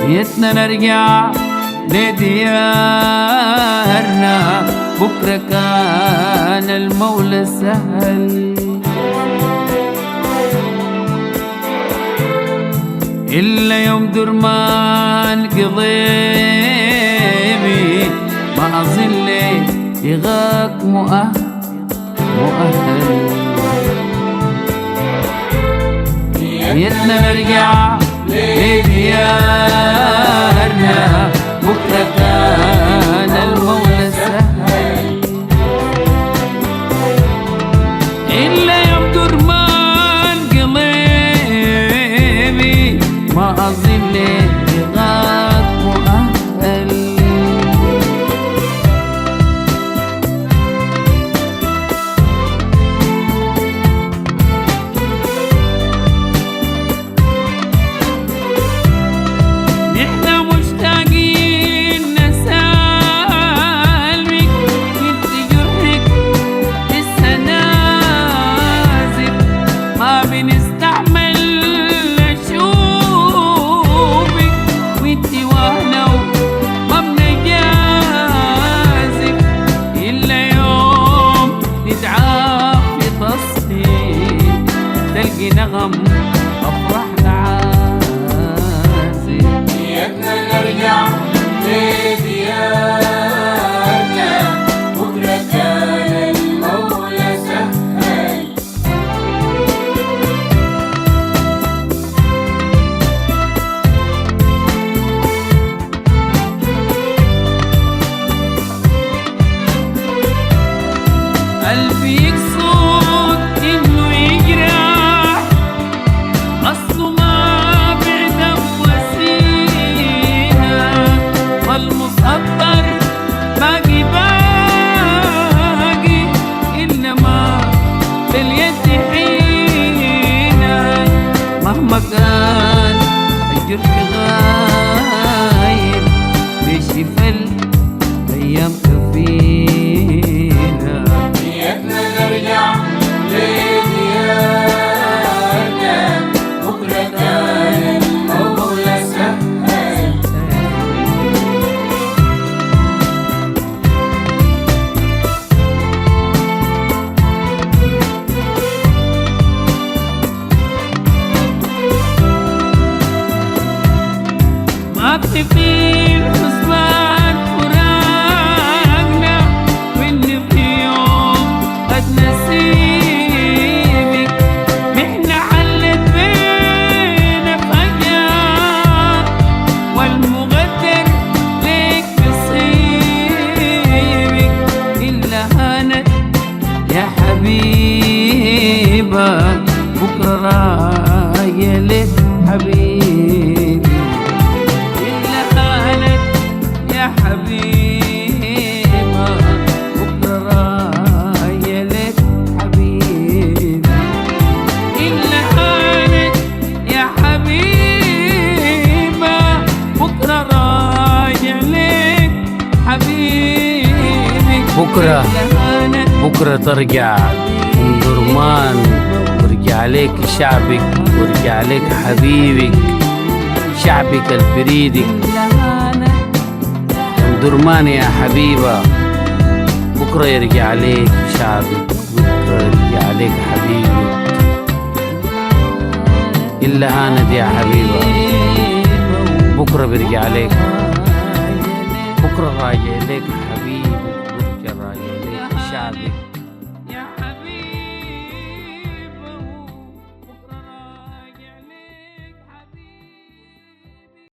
نيتنا نرجع لديارنا، بكرة كان المولى سهل. إلا يوم درمان قضيبي ما أظل يغاك مؤهل. نيتنا نرجع لديارنا، بكرة كان المولى سهل. إلا يوم درمان قلبي ما أظل يغاك مؤهل. تلقي نغم أفرحنا عازف. نيتنا نرجع لديارنا، بكرة كان المولى سهل. قلبي يقصد إنه يجرح، أصله ما بعدم وسيلة، والمصدر باقي إنما باليد حيلة. مهما كان الجرح غايب، بيشفى الأيام كفيلة. نيتنا نرجع لديارنا، بكرة كان المولى سهل. ما في الحسبان فراقنا، واللي في يوم قد نسيبك. محنة حلت بينا فجأة، والمقدر ليك بصيبك. إلا هانت يا حبيبة، بكرة راية لك حبيبي. يا حبيبة بكرة راية لك حبيبي. إلا هانت يا حبيبة، بكرة راية لك حبيبي. بكرة ترجع من درمان، ويرجع لك شعبك، ويرجع لك حبيبك، شعبك البريدك. درمان يا حبيبة، بكرة يرجع ليك شعبك، بكرة يرجع ليك حبيبك. إلا هاند يا حبيبة، بكرة بيرجع ليك، بكرة راجع ليك حبيبك، بكرة راجع ليك شعبك.